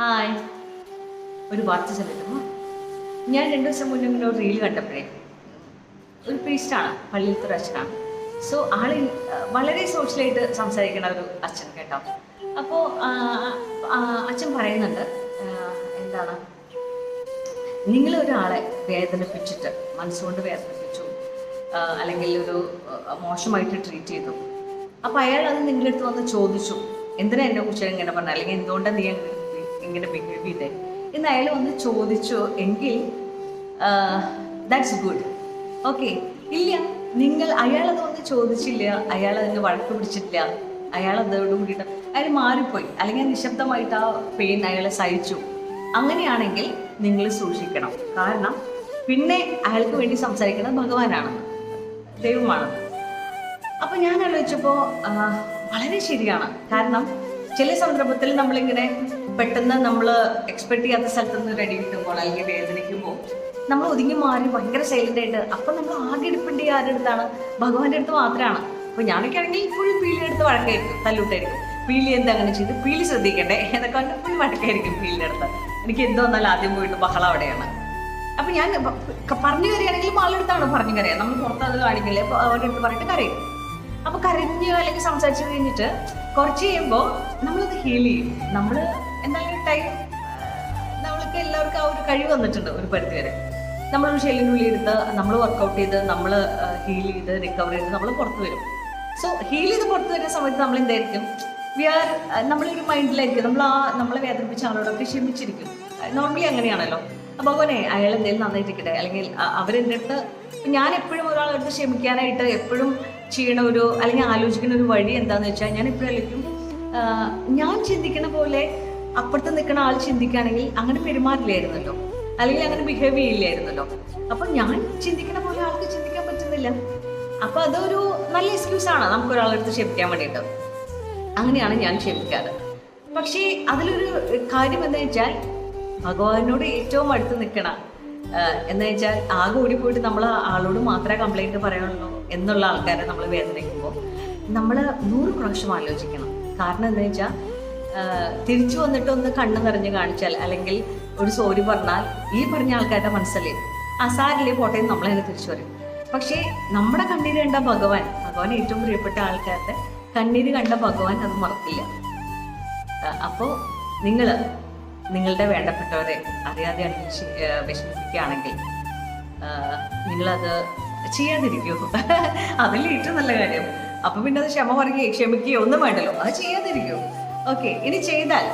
Hi. ഒരു വാർത്ത ചെല്ലുന്നു. ഞാൻ 2 ദിവസം മുന്നേ ഇങ്ങനെ ഒരു റീൽ കണ്ടപ്പോഴേ ഒരു പ്രീസ്റ്റാണ്, പള്ളിയിലത്തെ ഒരു അച്ഛനാണ്. സോ ആളിൽ വളരെ സോഷ്യലായിട്ട് സംസാരിക്കുന്ന ഒരു അച്ഛൻ കേട്ടോ. അപ്പോൾ അച്ഛൻ പറയുന്നുണ്ട്, എന്താണ്, നിങ്ങളൊരാളെ വേദനിപ്പിച്ചിട്ട്, മനസ്സുകൊണ്ട് വേദനിപ്പിച്ചു, അല്ലെങ്കിൽ ഒരു മോശമായിട്ട് ട്രീറ്റ് ചെയ്തു. അപ്പോൾ അയാൾ അത് നിങ്ങളുടെ അടുത്ത് വന്ന് ചോദിച്ചു, എന്തിനാ എന്നെ കുറിച്ച് ഇങ്ങനെ പറഞ്ഞത്, അല്ലെങ്കിൽ എന്തുകൊണ്ടാണ് നീ ഇങ്ങനെ ബിഹേവ് ചെയ്തേ എന്ന് അയാൾ വന്ന് ചോദിച്ചു എങ്കിൽ ദാറ്റ്സ് ഗുഡ്. ഓക്കെ. ഇല്ല, അയാളത് വന്ന് ചോദിച്ചില്ല, അയാൾ അതിന് വഴക്ക് പിടിച്ചിട്ടില്ല, അയാൾ അതോട് കൂടിയിട്ട് അയാൾ മാറിപ്പോയി, അല്ലെങ്കിൽ നിശബ്ദമായിട്ട് ആ പെയിൻ അയാളെ സഹിച്ചു. അങ്ങനെയാണെങ്കിൽ നിങ്ങൾ സൂക്ഷിക്കണം. കാരണം പിന്നെ അയാൾക്ക് വേണ്ടി സംസാരിക്കുന്നത് ഭഗവാനാണെന്ന്, ദൈവമാണെന്ന്. അപ്പോൾ ഞാൻ ആലോചിച്ചപ്പോൾ വളരെ ശരിയാണ്. കാരണം ചില സന്ദർഭത്തിൽ നമ്മളിങ്ങനെ പെട്ടെന്ന് നമ്മൾ എക്സ്പെക്ട് ചെയ്യാത്ത സ്ഥലത്ത് നിന്ന് റെഡി കിട്ടുമ്പോൾ അല്ലെങ്കിൽ വേദനിക്കുമ്പോൾ നമ്മൾ ഒതുങ്ങി മാറി ഭയങ്കര സൈലൻ്റ് ആയിട്ട്, അപ്പം നമ്മൾ ആകെ ഡിപ്പെൻഡ് ആരുടെ അടുത്താണ്? ഭഗവാന്റെ അടുത്ത് മാത്രമാണ്. അപ്പോൾ ഞാനൊക്കെ ആണെങ്കിൽ ഫുൾ പീലിയുടെ അടുത്ത് വഴക്കായിരിക്കും, തല്ലൂട്ടായിരിക്കും. പീലി എന്താ അങ്ങനെ ചെയ്ത്, പീലി ശ്രദ്ധിക്കണ്ടേ എന്നൊക്കെ പറഞ്ഞാൽ ഫുൾ വഴക്കായിരിക്കും പീലിയുടെ അടുത്ത്. എനിക്ക് എന്തോ വന്നാലും ആദ്യം പോയിട്ട് ബഹളം അവിടെയാണ്. അപ്പം ഞാൻ പറഞ്ഞു കറിയാണെങ്കിലും ആളുടെ പറഞ്ഞു കറിയാം, നമ്മൾ പുറത്ത് അത് കാണിക്കില്ലേ, അപ്പോൾ അവരുടെ അടുത്ത് പറഞ്ഞിട്ട് കരയും. അപ്പോൾ കരഞ്ഞ് അല്ലെങ്കിൽ സംസാരിച്ച് കഴിഞ്ഞിട്ട് കുറച്ച് കഴിയുമ്പോൾ നമ്മളത് ഹീൽ ചെയ്യും. നമ്മൾ എന്തായാലും ടൈം, നമ്മൾക്ക് എല്ലാവർക്കും ആ ഒരു കഴിവ് വന്നിട്ടുണ്ട് ഒരു പരിധി വരെ. നമ്മളൊരു ഷെല്ലിനുള്ളിൽ എടുത്ത് നമ്മൾ വർക്കൗട്ട് ചെയ്ത് നമ്മൾ ഹീൽ ചെയ്ത് റിക്കവർ ചെയ്ത് നമ്മൾ പുറത്ത് വരും. സോ ഹീൽ ചെയ്ത് പുറത്ത് വരുന്ന സമയത്ത് നമ്മൾ എന്തായിരിക്കും, നമ്മളൊരു മൈൻഡിലായിരിക്കും, നമ്മളെ വേദനിപ്പിച്ച ആളോടൊക്കെ ക്ഷമിച്ചിരിക്കും. നോർമലി അങ്ങനെയാണല്ലോ. ഭഗവാനെ അയാൾ എന്തെങ്കിലും നന്നായിട്ടിരിക്കട്ടെ, അല്ലെങ്കിൽ അവരെൻ്റെ അടുത്ത്, ഞാൻ എപ്പോഴും ഒരാളടുത്ത് ക്ഷമിക്കാനായിട്ട് എപ്പോഴും ചെയ്യണ ഒരു അല്ലെങ്കിൽ ആലോചിക്കുന്ന ഒരു വഴി എന്താണെന്ന് വെച്ചാൽ, ഞാൻ എപ്പോഴും ആലോചിക്കും, ഞാൻ ചിന്തിക്കുന്ന പോലെ അപ്പുറത്ത് നിൽക്കുന്ന ആൾ ചിന്തിക്കുകയാണെങ്കിൽ അങ്ങനെ പെരുമാറില്ലായിരുന്നല്ലോ, അല്ലെങ്കിൽ അങ്ങനെ ബിഹേവ് ചെയ്യില്ലായിരുന്നല്ലോ. അപ്പം ഞാൻ ചിന്തിക്കുന്ന പോലെ ആൾക്ക് ചിന്തിക്കാൻ പറ്റുന്നില്ല. അപ്പം അതൊരു നല്ല എക്സ്ക്യൂസാണ് നമുക്കൊരാളടുത്ത് ക്ഷമിക്കാൻ വേണ്ടിയിട്ട്. അങ്ങനെയാണ് ഞാൻ ക്ഷമിക്കാറ്. പക്ഷേ അതിലൊരു കാര്യം എന്താ വെച്ചാൽ, ഭഗവാനോട് ഏറ്റവും അടുത്ത് നിൽക്കണം എന്ന് വെച്ചാൽ, ആകെ ഓടിപ്പോയിട്ട് നമ്മൾ ആളോട് മാത്രമേ കംപ്ലൈൻറ്റ് പറയാനുള്ളൂ എന്നുള്ള ആൾക്കാരെ നമ്മൾ വേദനിക്കുമ്പോൾ നമ്മൾ 100 പ്രാവശ്യം ആലോചിക്കണം. കാരണം എന്താ വെച്ചാൽ, തിരിച്ചു വന്നിട്ട് ഒന്ന് കണ്ണ് നിറഞ്ഞ് കാണിച്ചാൽ അല്ലെങ്കിൽ ഒരു സോറി പറഞ്ഞാൽ ഈ പറഞ്ഞ ആൾക്കാരുടെ മനസ്സല്ലേ സാരില്ലേ പോട്ടെ നമ്മളതിനെ തിരിച്ചു പറയും. പക്ഷേ നമ്മുടെ കണ്ണീര് കണ്ട ഭഗവാൻ ഏറ്റവും പ്രിയപ്പെട്ട ആൾക്കാരുടെ കണ്ണീര് കണ്ട ഭഗവാൻ അത് മറക്കില്ല. അപ്പോൾ നിങ്ങളുടെ വേണ്ടപ്പെട്ടവരെ അറിയാതെ വിഷമിപ്പിക്കുകയാണെങ്കിൽ നിങ്ങളത് ചെയ്യാതിരിക്കൂ. അതല്ലേ ഏറ്റവും നല്ല കാര്യം. അപ്പം പിന്നെ അത് ക്ഷമിക്കുകയോ ഒന്നും വേണ്ടല്ലോ, അത് ചെയ്യാതിരിക്കൂ. ഓക്കെ. ഇനി ചെയ്താൽ